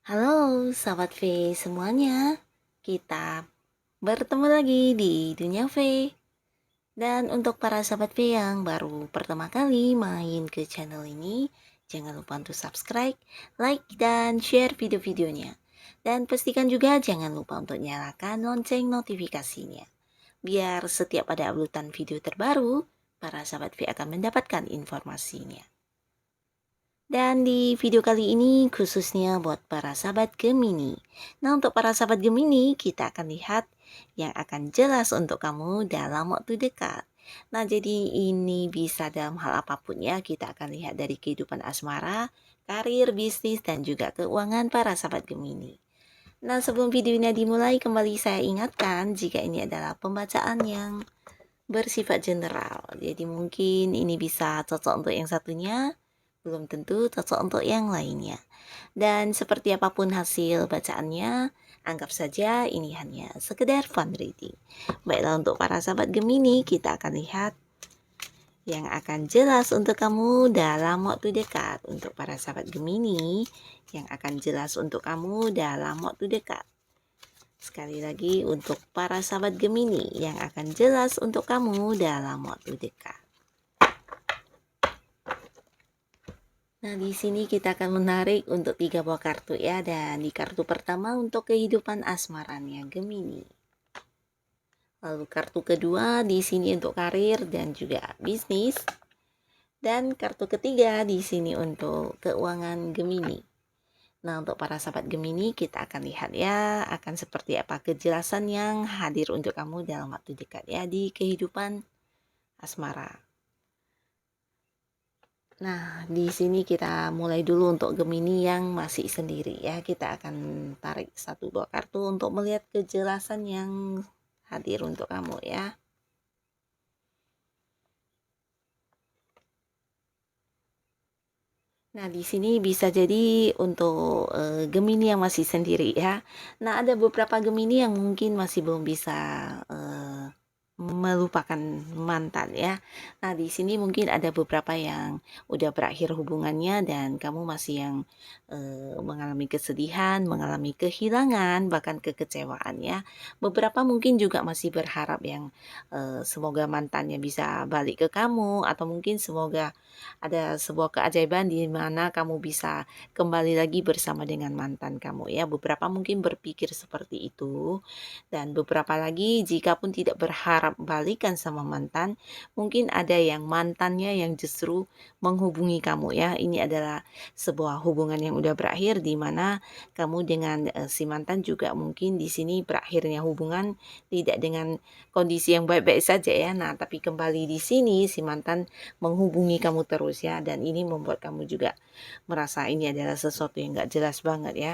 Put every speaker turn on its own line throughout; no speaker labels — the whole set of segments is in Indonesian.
Halo sahabat V semuanya, kita bertemu lagi di Dunia V. Dan untuk para sahabat V yang baru pertama kali main ke channel ini, jangan lupa untuk subscribe, like, dan share video-videonya. Dan pastikan juga jangan lupa untuk nyalakan lonceng notifikasinya. Biar setiap ada uploadan video terbaru, para sahabat V akan mendapatkan informasinya. Dan di video kali ini khususnya buat para sahabat Gemini. Nah, untuk para sahabat Gemini, kita akan lihat yang akan jelas untuk kamu dalam waktu dekat. Nah, jadi ini bisa dalam hal apapun ya, kita akan lihat dari kehidupan asmara, karir, bisnis, dan juga keuangan para sahabat Gemini. Nah, sebelum video ini dimulai, kembali saya ingatkan jika ini adalah pembacaan yang bersifat general. Jadi mungkin ini bisa cocok untuk yang satunya, belum tentu cocok untuk yang lainnya. Dan seperti apapun hasil bacaannya, anggap saja ini hanya sekedar fun reading. Baiklah, untuk para sahabat Gemini, kita akan lihat yang akan jelas untuk kamu dalam waktu dekat. Untuk para sahabat Gemini, yang akan jelas untuk kamu dalam waktu dekat. Sekali lagi untuk para sahabat Gemini yang akan jelas untuk kamu dalam waktu dekat. Nah, di sini kita akan menarik untuk 3 buah kartu ya, dan di kartu pertama untuk kehidupan asmaranya Gemini. Lalu kartu kedua di sini untuk karir dan juga bisnis. Dan kartu ketiga di sini untuk keuangan Gemini. Nah, untuk para sahabat Gemini, kita akan lihat ya, akan seperti apa kejelasan yang hadir untuk kamu dalam waktu dekat ya di kehidupan asmara. Nah, di sini kita mulai dulu untuk Gemini yang masih sendiri ya. Kita akan tarik satu buah kartu untuk melihat kejelasan yang hadir untuk kamu ya. Nah, di sini bisa jadi untuk Gemini yang masih sendiri ya. Nah, ada beberapa Gemini yang mungkin masih belum bisa melupakan mantan ya. Nah, di sini mungkin ada beberapa yang udah berakhir hubungannya dan kamu masih yang mengalami kesedihan, mengalami kehilangan, bahkan kekecewaan ya. Beberapa mungkin juga masih berharap yang semoga mantannya bisa balik ke kamu, atau mungkin semoga ada sebuah keajaiban di mana kamu bisa kembali lagi bersama dengan mantan kamu ya. Beberapa mungkin berpikir seperti itu, dan beberapa lagi jika pun tidak berharap balikan sama mantan, mungkin ada yang mantannya yang justru menghubungi kamu ya. Ini adalah sebuah hubungan yang udah berakhir, di mana kamu dengan si mantan juga mungkin di sini berakhirnya hubungan tidak dengan kondisi yang baik-baik saja ya. Nah, tapi kembali di sini si mantan menghubungi kamu terus ya, dan ini membuat kamu juga merasa ini adalah sesuatu yang gak jelas banget ya.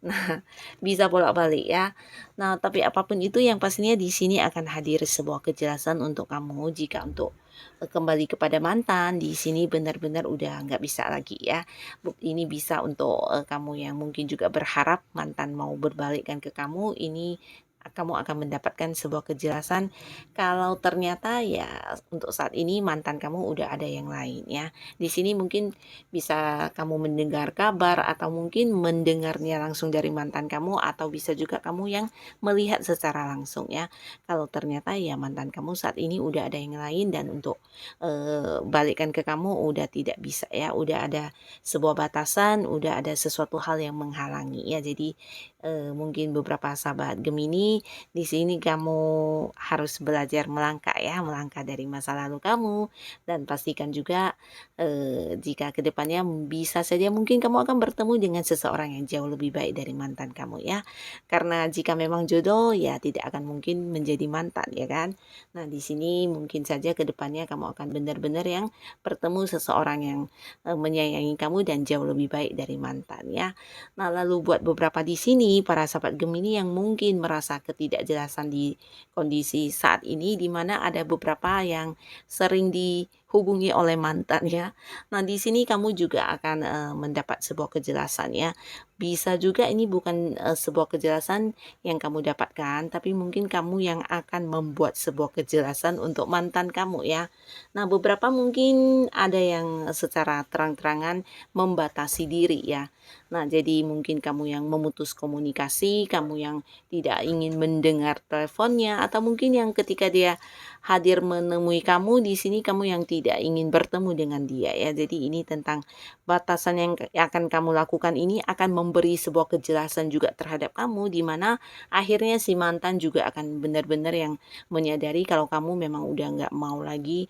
Nah, bisa bolak-balik ya. Nah, tapi apapun itu yang pastinya di sini akan hadir sebuah kejelasan untuk kamu jika untuk kembali kepada mantan. Di sini benar-benar udah nggak bisa lagi ya. Ini bisa untuk kamu yang mungkin juga berharap mantan mau berbalikkan ke kamu. Ini kamu akan mendapatkan sebuah kejelasan kalau ternyata ya untuk saat ini mantan kamu udah ada yang lain ya. Di sini mungkin bisa kamu mendengar kabar atau mungkin mendengarnya langsung dari mantan kamu, atau bisa juga kamu yang melihat secara langsung ya. Kalau ternyata ya mantan kamu saat ini udah ada yang lain, dan untuk balikan ke kamu udah tidak bisa ya. Udah ada sebuah batasan, udah ada sesuatu hal yang menghalangi ya. Jadi mungkin beberapa sahabat Gemini di sini kamu harus belajar melangkah ya, melangkah dari masa lalu kamu, dan pastikan juga jika kedepannya bisa saja mungkin kamu akan bertemu dengan seseorang yang jauh lebih baik dari mantan kamu ya. Karena jika memang jodoh ya tidak akan mungkin menjadi mantan ya kan. Nah, di sini mungkin saja kedepannya kamu akan benar-benar yang bertemu seseorang yang menyayangi kamu dan jauh lebih baik dari mantan ya. Nah, lalu buat beberapa di sini para sahabat Gemini yang mungkin merasa ketidakjelasan di kondisi saat ini, di mana ada beberapa yang sering dihubungi oleh mantan ya. Nah, di sini kamu juga akan, mendapat sebuah kejelasan ya. Bisa juga ini bukan, sebuah kejelasan yang kamu dapatkan, tapi mungkin kamu yang akan membuat sebuah kejelasan untuk mantan kamu ya. Nah, beberapa mungkin ada yang secara terang-terangan membatasi diri ya. Nah, jadi mungkin kamu yang memutus komunikasi, kamu yang tidak ingin mendengar teleponnya, atau mungkin yang ketika dia hadir menemui kamu di sini kamu yang tidak ingin bertemu dengan dia ya. Jadi ini tentang batasan yang akan kamu lakukan ini akan memberi sebuah kejelasan juga terhadap kamu, di mana akhirnya si mantan juga akan benar-benar yang menyadari kalau kamu memang udah nggak mau lagi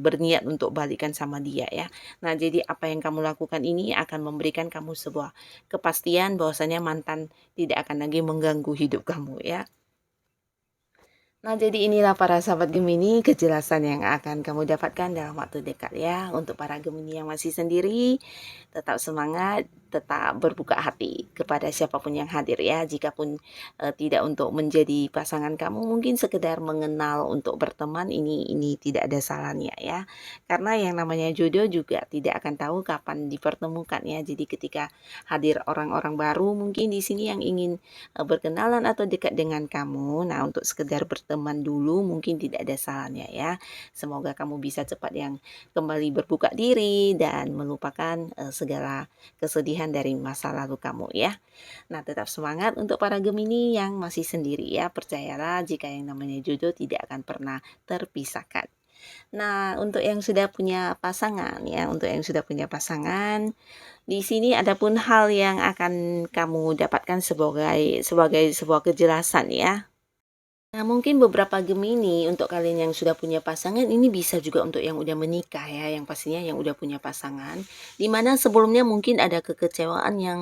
berniat untuk balikan sama dia ya. Nah, jadi apa yang kamu lakukan ini akan memberikan kamu sebuah kepastian bahwasanya mantan tidak akan lagi mengganggu hidup kamu ya. Nah, jadi inilah para sahabat Gemini kejelasan yang akan kamu dapatkan dalam waktu dekat ya. Untuk para Gemini yang masih sendiri, tetap semangat, tetap berbuka hati kepada siapapun yang hadir ya. Jikapun tidak untuk menjadi pasangan kamu, mungkin sekedar mengenal untuk berteman, ini tidak ada salahnya ya. Karena yang namanya jodoh juga tidak akan tahu kapan dipertemukan ya. Jadi ketika hadir orang-orang baru, mungkin di sini yang ingin berkenalan atau dekat dengan kamu. Nah, untuk sekedar berteman dulu mungkin tidak ada salahnya ya. Semoga kamu bisa cepat yang kembali berbuka diri dan melupakan segala kesedihan dari masa lalu kamu ya. Nah, tetap semangat untuk para Gemini yang masih sendiri ya. Percayalah jika yang namanya jodoh tidak akan pernah terpisahkan. Nah, untuk yang sudah punya pasangan ya, untuk yang sudah punya pasangan, di sini ada pun hal yang akan kamu dapatkan sebagai sebagai sebuah kejelasan ya. Nah, mungkin beberapa Gemini untuk kalian yang sudah punya pasangan ini bisa juga untuk yang udah menikah ya, yang pastinya yang udah punya pasangan. Di mana sebelumnya mungkin ada kekecewaan yang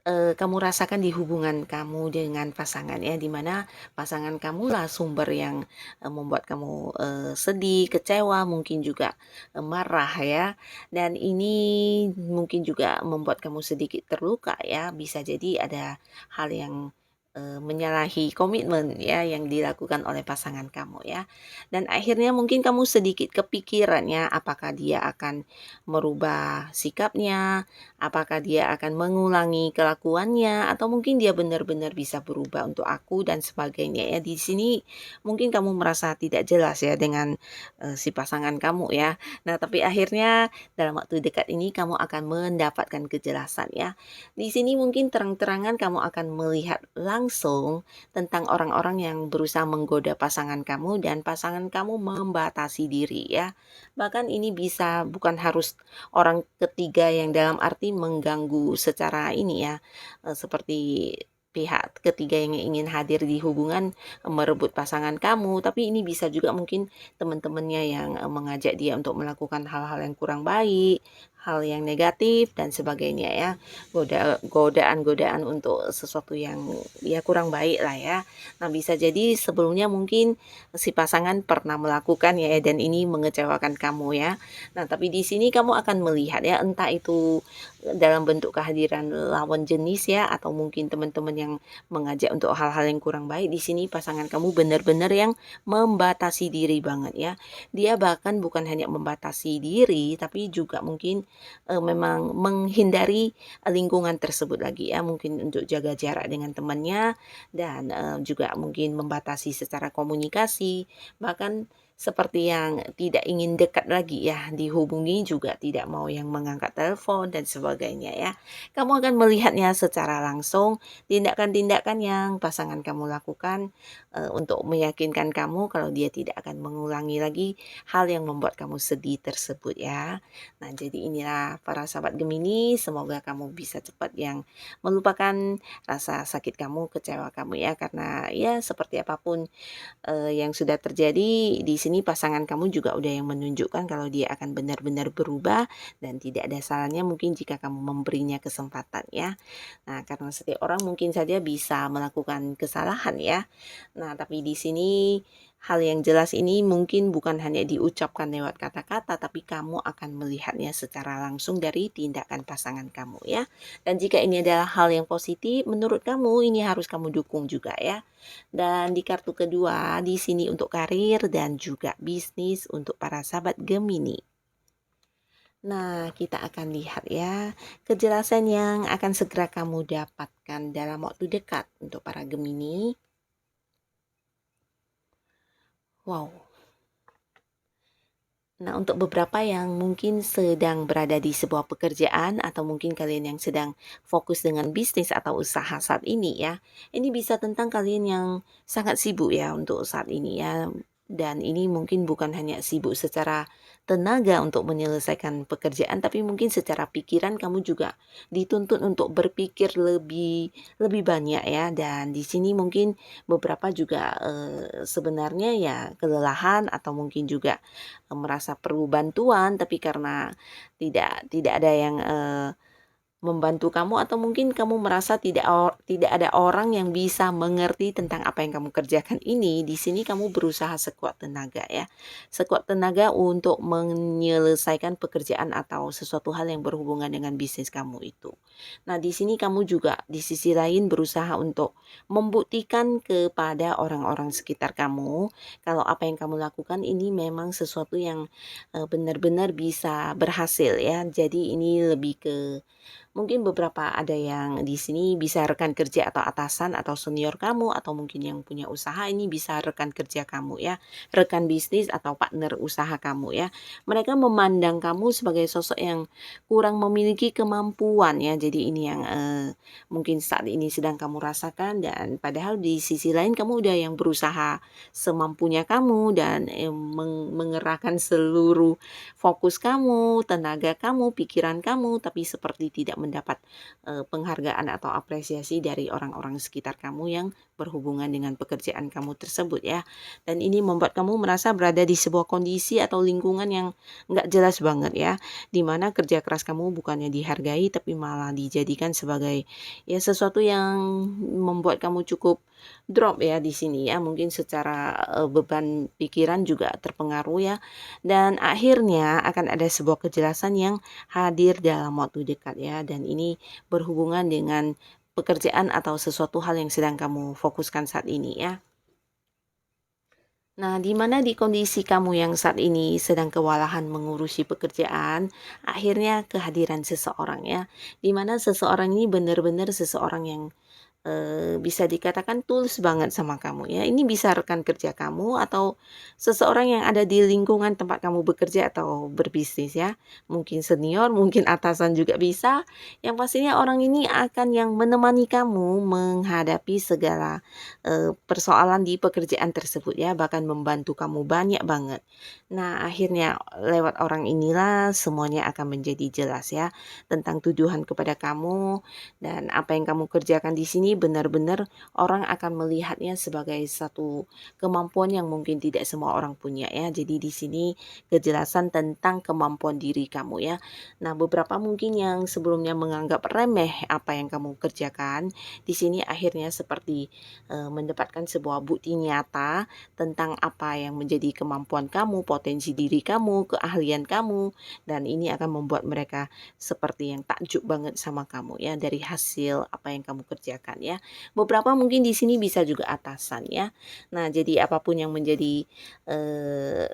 kamu rasakan di hubungan kamu dengan pasangan ya, di mana pasangan kamulah sumber yang membuat kamu sedih, kecewa, mungkin juga marah ya. Dan ini mungkin juga membuat kamu sedikit terluka ya. Bisa jadi ada hal yang menyalahi komitmen ya yang dilakukan oleh pasangan kamu ya. Dan akhirnya mungkin kamu sedikit kepikiran ya, apakah dia akan merubah sikapnya, apakah dia akan mengulangi kelakuannya, atau mungkin dia benar-benar bisa berubah untuk aku dan sebagainya ya. Di sini mungkin kamu merasa tidak jelas ya dengan si pasangan kamu ya. Nah, tapi akhirnya dalam waktu dekat ini kamu akan mendapatkan kejelasan ya. Di sini mungkin terang-terangan kamu akan melihat langsung tentang orang-orang yang berusaha menggoda pasangan kamu dan pasangan kamu membatasi diri ya. Bahkan ini bisa bukan harus orang ketiga yang dalam arti mengganggu secara ini ya, seperti pihak ketiga yang ingin hadir di hubungan, merebut pasangan kamu, tapi ini bisa juga mungkin teman-temannya yang mengajak dia untuk melakukan hal-hal yang kurang baik, hal yang negatif dan sebagainya ya. Godaan-godaan untuk sesuatu yang ya kurang baik lah ya. Nah, bisa jadi sebelumnya mungkin si pasangan pernah melakukan ya dan ini mengecewakan kamu ya. Nah, tapi di sini kamu akan melihat ya, entah itu dalam bentuk kehadiran lawan jenis ya, atau mungkin teman-teman yang mengajak untuk hal-hal yang kurang baik. Di sini pasangan kamu benar-benar yang membatasi diri banget ya. Dia bahkan bukan hanya membatasi diri, tapi juga mungkin memang menghindari lingkungan tersebut lagi ya. Mungkin untuk jaga jarak dengan temannya dan juga mungkin membatasi secara komunikasi. Bahkan seperti yang tidak ingin dekat lagi ya, dihubungi juga tidak mau yang mengangkat telepon dan sebagainya ya. Kamu akan melihatnya secara langsung, tindakan-tindakan yang pasangan kamu lakukan untuk meyakinkan kamu kalau dia tidak akan mengulangi lagi hal yang membuat kamu sedih tersebut ya. Nah, jadi inilah para sahabat Gemini, semoga kamu bisa cepat yang melupakan rasa sakit kamu, kecewa kamu ya, karena ya seperti apapun yang sudah terjadi di sini pasangan kamu juga udah yang menunjukkan kalau dia akan benar-benar berubah dan tidak ada salahnya mungkin jika kamu memberinya kesempatan ya. Nah, karena setiap orang mungkin saja bisa melakukan kesalahan ya. Nah, tapi di sini Hal yang jelas ini mungkin bukan hanya diucapkan lewat kata-kata, tapi kamu akan melihatnya secara langsung dari tindakan pasangan kamu ya. Dan jika ini adalah hal yang positif, menurut kamu ini harus kamu dukung juga ya. Dan di kartu kedua, di sini untuk karir dan juga bisnis untuk para sahabat Gemini. Nah, kita akan lihat ya, kejelasan yang akan segera kamu dapatkan dalam waktu dekat untuk para Gemini. Wow. Nah, untuk beberapa yang mungkin sedang berada di sebuah pekerjaan atau mungkin kalian yang sedang fokus dengan bisnis atau usaha saat ini ya, ini bisa tentang kalian yang sangat sibuk ya untuk saat ini ya. Dan ini mungkin bukan hanya sibuk secara tenaga untuk menyelesaikan pekerjaan, tapi mungkin secara pikiran kamu juga dituntut untuk berpikir lebih lebih banyak ya. Dan di sini mungkin beberapa juga sebenarnya ya kelelahan atau mungkin juga merasa perlu bantuan, tapi karena tidak ada yang membantu kamu atau mungkin kamu merasa tidak ada orang yang bisa mengerti tentang apa yang kamu kerjakan ini. Di sini kamu berusaha sekuat tenaga ya. Sekuat tenaga untuk menyelesaikan pekerjaan atau sesuatu hal yang berhubungan dengan bisnis kamu itu. Nah, di sini kamu juga di sisi lain berusaha untuk membuktikan kepada orang-orang sekitar kamu kalau apa yang kamu lakukan ini memang sesuatu yang benar-benar bisa berhasil ya. Jadi ini lebih ke mungkin beberapa ada yang di sini bisa rekan kerja atau atasan atau senior kamu atau mungkin yang punya usaha ini bisa rekan kerja kamu ya, rekan bisnis atau partner usaha kamu ya. Mereka memandang kamu sebagai sosok yang kurang memiliki kemampuan ya. Jadi ini yang mungkin saat ini sedang kamu rasakan dan padahal di sisi lain kamu udah yang berusaha semampunya kamu dan mengerahkan seluruh fokus kamu, tenaga kamu, pikiran kamu, tapi seperti tidak mendapat penghargaan atau apresiasi dari orang-orang sekitar kamu yang berhubungan dengan pekerjaan kamu tersebut ya. Dan ini membuat kamu merasa berada di sebuah kondisi atau lingkungan yang nggak jelas banget ya, dimana kerja keras kamu bukannya dihargai tapi malah dijadikan sebagai ya sesuatu yang membuat kamu cukup drop ya di sini ya, mungkin secara beban pikiran juga terpengaruh ya. Dan akhirnya akan ada sebuah kejelasan yang hadir dalam waktu dekat ya, dan ini berhubungan dengan pekerjaan atau sesuatu hal yang sedang kamu fokuskan saat ini ya. Nah, di mana di kondisi kamu yang saat ini sedang kewalahan mengurusi pekerjaan, akhirnya kehadiran seseorang ya, di mana seseorang ini benar-benar seseorang yang bisa dikatakan tulus banget sama kamu ya. Ini bisa rekan kerja kamu atau seseorang yang ada di lingkungan tempat kamu bekerja atau berbisnis ya. Mungkin senior, mungkin atasan juga bisa. Yang pastinya orang ini akan yang menemani kamu menghadapi segala persoalan di pekerjaan tersebut ya, bahkan membantu kamu banyak banget. Nah, akhirnya lewat orang inilah semuanya akan menjadi jelas ya tentang tuduhan kepada kamu dan apa yang kamu kerjakan di sini benar-benar orang akan melihatnya sebagai satu kemampuan yang mungkin tidak semua orang punya ya. Jadi di sini kejelasan tentang kemampuan diri kamu ya. Nah, beberapa mungkin yang sebelumnya menganggap remeh apa yang kamu kerjakan, di sini akhirnya seperti mendapatkan sebuah bukti nyata tentang apa yang menjadi kemampuan kamu, potensi diri kamu, keahlian kamu, dan ini akan membuat mereka seperti yang takjub banget sama kamu ya dari hasil apa yang kamu kerjakan ya. Beberapa mungkin di sini bisa juga atasan ya. Nah, jadi apapun yang menjadi eh,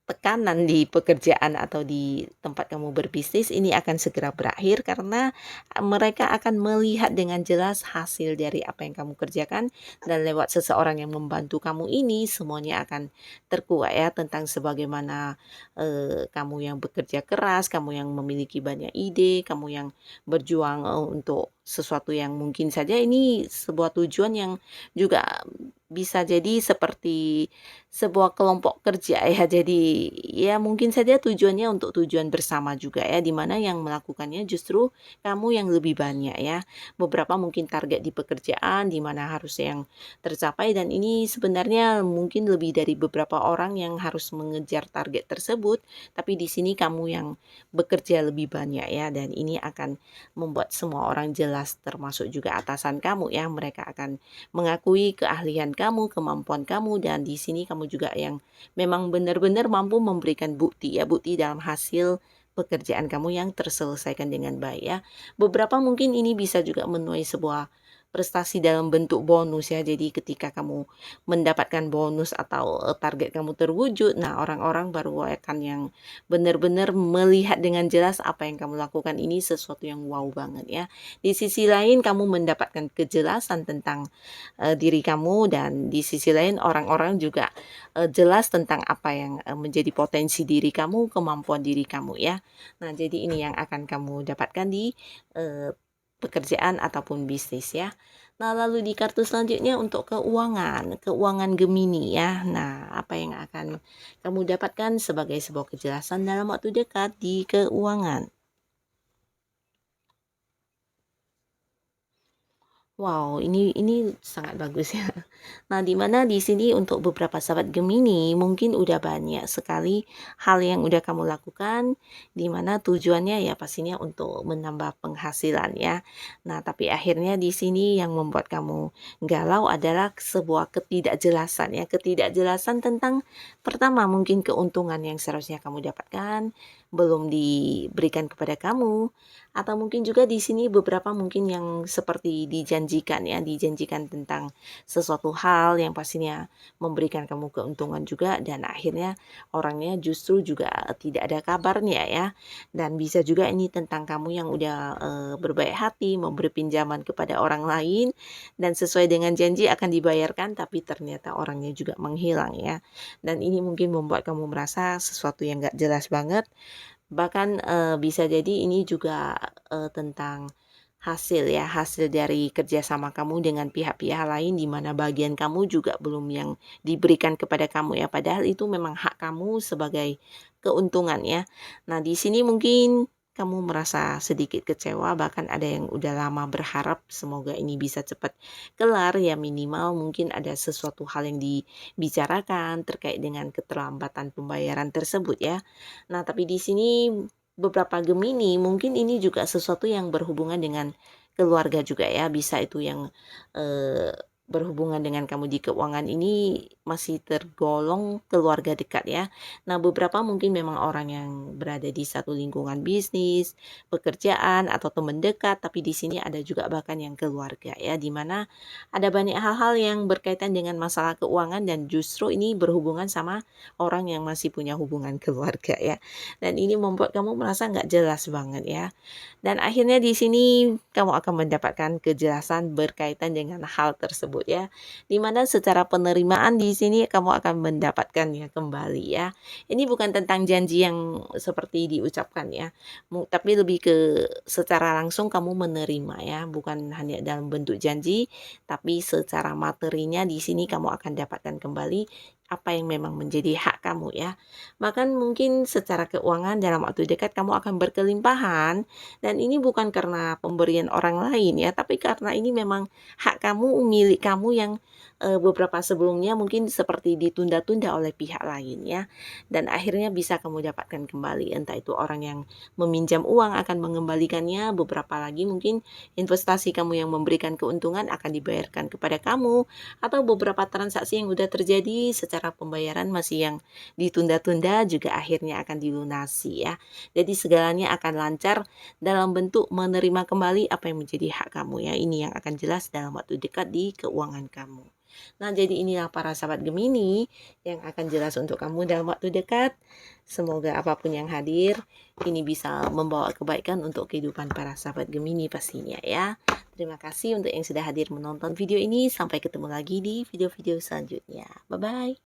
tekanan di pekerjaan atau di tempat kamu berbisnis ini akan segera berakhir karena mereka akan melihat dengan jelas hasil dari apa yang kamu kerjakan dan lewat seseorang yang membantu kamu ini semuanya akan terkuak ya tentang sebagaimana kamu yang bekerja keras, kamu yang memiliki banyak ide, kamu yang berjuang untuk sesuatu yang mungkin saja ini sebuah tujuan yang juga bisa jadi seperti sebuah kelompok kerja ya. Jadi ya mungkin saja tujuannya untuk tujuan bersama juga ya, di mana yang melakukannya justru kamu yang lebih banyak ya. Beberapa mungkin target di pekerjaan di mana harus yang tercapai dan ini sebenarnya mungkin lebih dari beberapa orang yang harus mengejar target tersebut, tapi di sini kamu yang bekerja lebih banyak ya dan ini akan membuat semua orang jelas termasuk juga atasan kamu ya. Mereka akan mengakui keahlian kamu, kemampuan kamu, dan di sini kamu juga yang memang benar-benar mampu memberikan bukti ya, bukti dalam hasil pekerjaan kamu yang terselesaikan dengan baik ya. Beberapa mungkin ini bisa juga menuai sebuah prestasi dalam bentuk bonus ya. Jadi ketika kamu mendapatkan bonus atau target kamu terwujud, nah orang-orang baru akan yang benar-benar melihat dengan jelas apa yang kamu lakukan ini sesuatu yang wow banget ya. Di sisi lain kamu mendapatkan kejelasan tentang diri kamu, dan di sisi lain orang-orang juga jelas tentang apa yang menjadi potensi diri kamu, kemampuan diri kamu ya. Nah, jadi ini yang akan kamu dapatkan di pekerjaan ataupun bisnis ya. Nah, lalu di kartu selanjutnya untuk keuangan, keuangan Gemini ya. Nah, apa yang akan kamu dapatkan sebagai sebuah kejelasan dalam waktu dekat di keuangan? Wow, ini sangat bagus ya. Nah, di mana di sini untuk beberapa sahabat Gemini mungkin udah banyak sekali hal yang udah kamu lakukan, di mana tujuannya ya pastinya untuk menambah penghasilan ya. Nah, tapi akhirnya di sini yang membuat kamu galau adalah sebuah ketidakjelasan ya, ketidakjelasan tentang pertama mungkin keuntungan yang seharusnya kamu dapatkan belum diberikan kepada kamu, atau mungkin juga di sini beberapa mungkin yang seperti dijanjikan ya, dijanjikan tentang sesuatu hal yang pastinya memberikan kamu keuntungan juga, dan akhirnya orangnya justru juga tidak ada kabarnya ya. Dan bisa juga ini tentang kamu yang udah berbaik hati memberi pinjaman kepada orang lain dan sesuai dengan janji akan dibayarkan, tapi ternyata orangnya juga menghilang ya. Dan ini mungkin membuat kamu merasa sesuatu yang gak jelas banget. Bahkan bisa jadi ini juga tentang hasil ya, hasil dari kerjasama kamu dengan pihak-pihak lain, di mana bagian kamu juga belum yang diberikan kepada kamu ya, padahal itu memang hak kamu sebagai keuntungan ya. Nah, di sini mungkin kamu merasa sedikit kecewa, bahkan ada yang udah lama berharap semoga ini bisa cepat kelar ya, minimal mungkin ada sesuatu hal yang dibicarakan terkait dengan keterlambatan pembayaran tersebut ya. Nah, tapi di sini beberapa Gemini mungkin ini juga sesuatu yang berhubungan dengan keluarga juga ya, bisa itu yang berhubungan dengan kamu di keuangan ini masih tergolong keluarga dekat ya. Nah, beberapa mungkin memang orang yang berada di satu lingkungan bisnis, pekerjaan atau teman dekat, tapi di sini ada juga bahkan yang keluarga ya, di mana ada banyak hal-hal yang berkaitan dengan masalah keuangan dan justru ini berhubungan sama orang yang masih punya hubungan keluarga ya. Dan ini membuat kamu merasa nggak jelas banget ya. Dan akhirnya di sini kamu akan mendapatkan kejelasan berkaitan dengan hal tersebut ya. Dimana secara penerimaan di sini kamu akan mendapatkannya kembali ya. Ini bukan tentang janji yang seperti diucapkan ya. Tapi lebih ke secara langsung kamu menerima ya, bukan hanya dalam bentuk janji, tapi secara materinya di sini kamu akan dapatkan kembali apa yang memang menjadi hak kamu ya. Bahkan mungkin secara keuangan dalam waktu dekat kamu akan berkelimpahan, dan ini bukan karena pemberian orang lain ya, tapi karena ini memang hak kamu, milik kamu yang beberapa sebelumnya mungkin seperti ditunda-tunda oleh pihak lain ya. Dan akhirnya bisa kamu dapatkan kembali, entah itu orang yang meminjam uang akan mengembalikannya, beberapa lagi mungkin investasi kamu yang memberikan keuntungan akan dibayarkan kepada kamu, atau beberapa transaksi yang udah terjadi secara pembayaran masih yang ditunda-tunda juga akhirnya akan dilunasi ya. Jadi segalanya akan lancar dalam bentuk menerima kembali apa yang menjadi hak kamu ya. Ini yang akan jelas dalam waktu dekat di keuangan kamu. Nah, jadi inilah para sahabat Gemini yang akan jelas untuk kamu dalam waktu dekat. Semoga apapun yang hadir ini bisa membawa kebaikan untuk kehidupan para sahabat Gemini pastinya ya. Terima kasih untuk yang sudah hadir menonton video ini. Sampai ketemu lagi di video-video selanjutnya. Bye-bye.